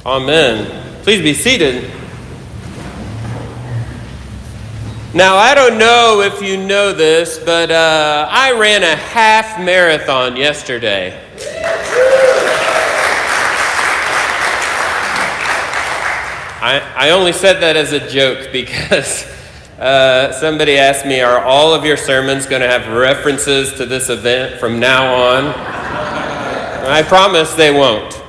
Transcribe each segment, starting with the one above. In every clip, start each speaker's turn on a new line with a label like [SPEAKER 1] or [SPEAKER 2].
[SPEAKER 1] Amen. Please be seated. Now, I don't know if you know this, but I ran a half marathon yesterday. I only said that as a joke because somebody asked me, are all of your sermons going to have references to this event from now on? I promise they won't.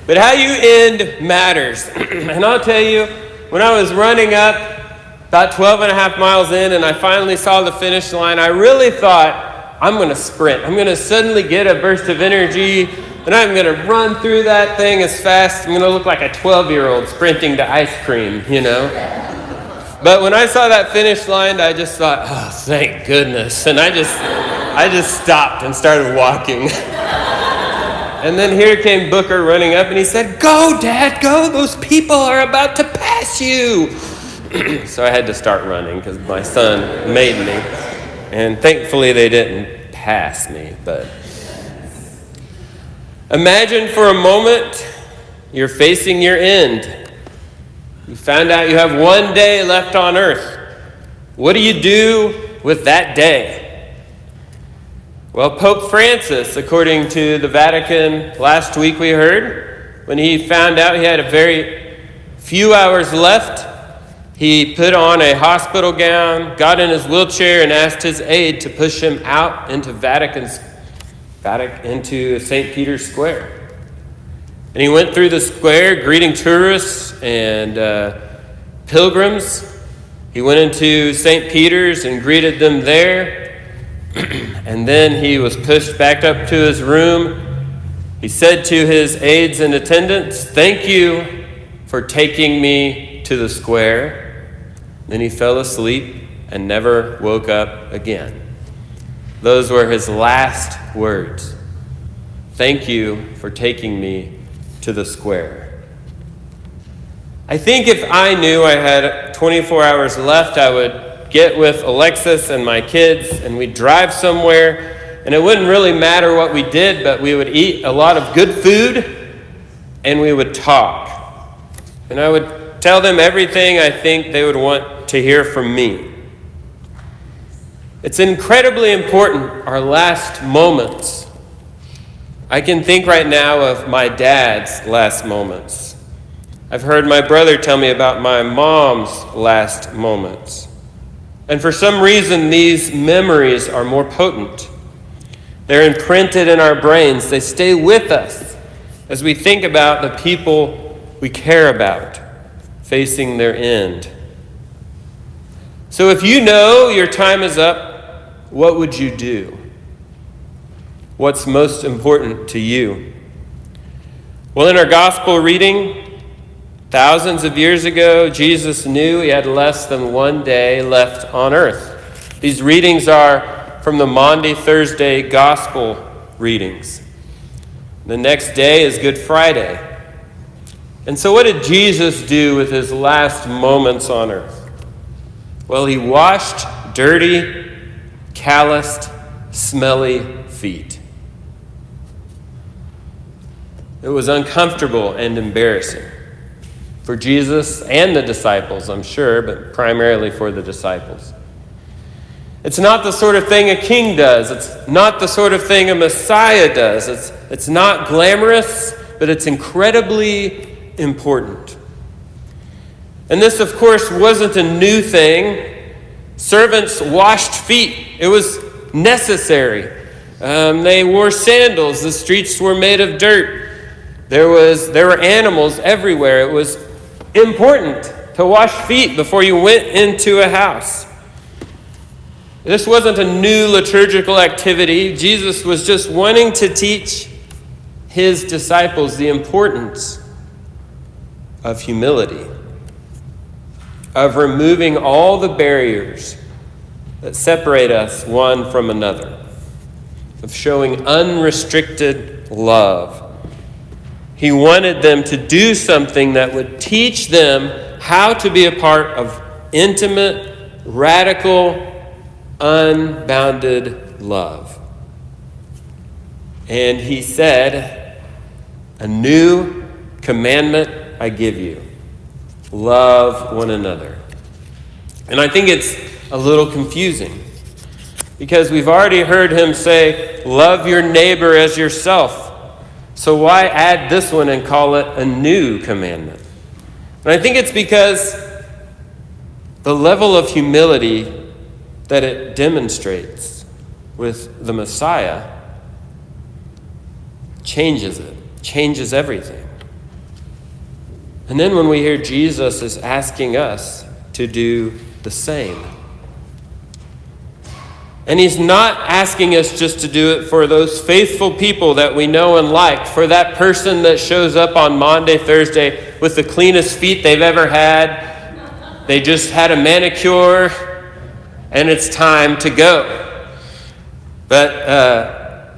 [SPEAKER 1] But how you end matters. And I'll tell you, when I was running up about 12 and a half miles in and I finally saw the finish line, I really thought, I'm going to sprint. I'm going to suddenly get a burst of energy and I'm going to run through that thing as fast. I'm going to look like a 12-year-old sprinting to ice cream, you know. But when I saw that finish line, I just thought, oh, thank goodness. And I just stopped and started walking. And then here came Booker running up and he said, "Go, Dad, go. Those people are about to pass you." So I had to start running because my son made me. And thankfully they didn't pass me. But imagine for a moment you're facing your end. You found out you have one day left on earth. What do you do with that day? Well, Pope Francis, according to the Vatican last week we heard, when he found out he had a very few hours left, he put on a hospital gown, got in his wheelchair, and asked his aide to push him out into into St. Peter's Square. And he went through the square greeting tourists and pilgrims. He went into St. Peter's and greeted them there. And then he was pushed back up to his room. He said to his aides and attendants, "Thank you for taking me to the square." Then he fell asleep and never woke up again. Those were his last words. "Thank you for taking me to the square." I think if I knew I had 24 hours left, I would get with Alexis and my kids and we'd drive somewhere, and it wouldn't really matter what we did, but we would eat a lot of good food and we would talk. And I would tell them everything I think they would want to hear from me. It's incredibly important, our last moments. I can think right now of my dad's last moments. I've heard my brother tell me about my mom's last moments. And for some reason, these memories are more potent. They're imprinted in our brains. They stay with us as we think about the people we care about facing their end. So if you know your time is up, what would you do? What's most important to you? Well, in our gospel reading, thousands of years ago, Jesus knew he had less than one day left on earth. These readings are from the Maundy Thursday gospel readings. The next day is Good Friday. And so what did Jesus do with his last moments on earth? Well, he washed dirty, calloused, smelly feet. It was uncomfortable and embarrassing for Jesus and the disciples, I'm sure, but primarily for the disciples. It's not the sort of thing a king does. It's not the sort of thing a Messiah does. It's not glamorous, but it's incredibly important. And this, of course, wasn't a new thing. Servants washed feet. It was necessary. They wore sandals. The streets were made of dirt. There were animals everywhere. It was important to wash feet before you went into a house. This wasn't a new liturgical activity. Jesus was just wanting to teach his disciples the importance of humility, of removing all the barriers that separate us one from another, of showing unrestricted love. He wanted them to do something that would teach them how to be a part of intimate, radical, unbounded love. And he said, "A new commandment I give you. Love one another. And I think it's a little confusing because we've already heard him say, love your neighbor as yourself. So why add this one and call it a new commandment? And I think it's because the level of humility that it demonstrates with the Messiah changes it, changes everything. And then when we hear Jesus is asking us to do the same. And he's not asking us just to do it for those faithful people that we know and like, for that person that shows up on Maundy, Thursday with the cleanest feet they've ever had. They just had a manicure and it's time to go. But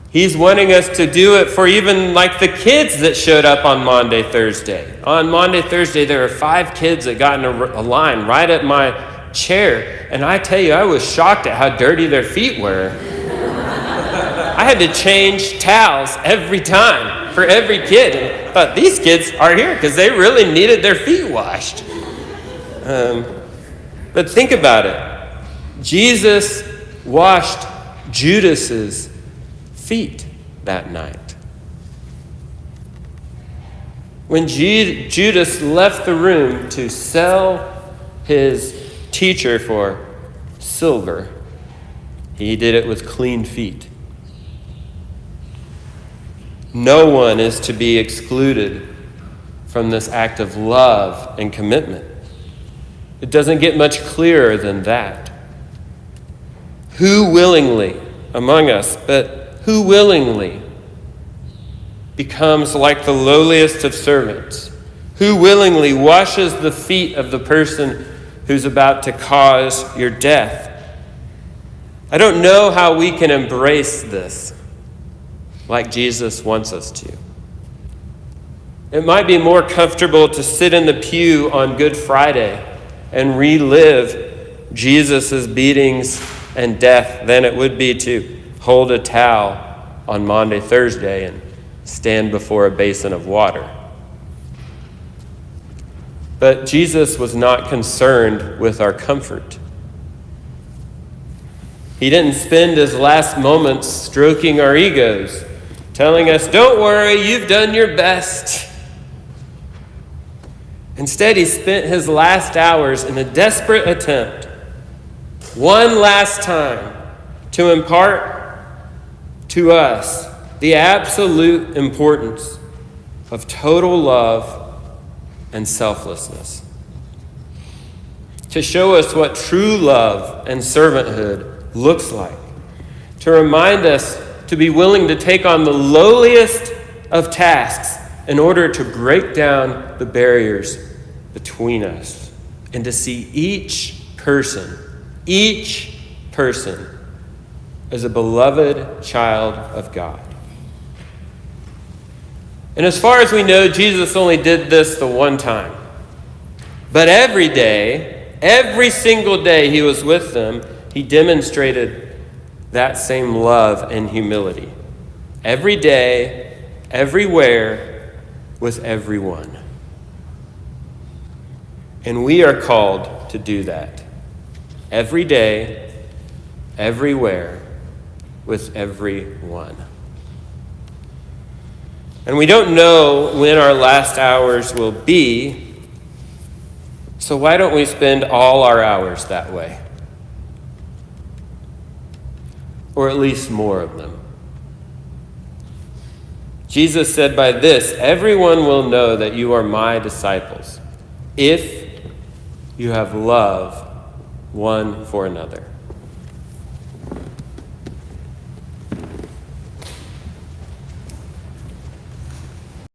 [SPEAKER 1] he's wanting us to do it for even like the kids that showed up on Maundy, Thursday. On Maundy, Thursday, there were 5 kids that got in a line right at my chair. And I tell you, I was shocked at how dirty their feet were. I had to change towels every time for every kid. And I thought, these kids are here because they really needed their feet washed. But think about it. Jesus washed Judas's feet that night. When Judas left the room to sell his teacher for silver, he did it with clean feet. No one is to be excluded from this act of love and commitment. It doesn't get much clearer than that. Who willingly among us, but who willingly becomes like the lowliest of servants? Who willingly washes the feet of the person who's about to cause your death? I don't know how we can embrace this like Jesus wants us to. It might be more comfortable to sit in the pew on Good Friday and relive Jesus' beatings and death than it would be to hold a towel on Maundy, Thursday and stand before a basin of water. But Jesus was not concerned with our comfort. He didn't spend his last moments stroking our egos, telling us, don't worry, you've done your best. Instead, he spent his last hours in a desperate attempt, one last time, to impart to us the absolute importance of total love and selflessness. To show us what true love and servanthood looks like. To remind us to be willing to take on the lowliest of tasks in order to break down the barriers between us. And to see each person as a beloved child of God. And as far as we know, Jesus only did this the one time. But every day, every single day he was with them, he demonstrated that same love and humility. Every day, everywhere, with everyone. And we are called to do that. Every day, everywhere, with everyone. And we don't know when our last hours will be, so why don't we spend all our hours that way? Or at least more of them. Jesus said, by this, everyone will know that you are my disciples, if you have love one for another.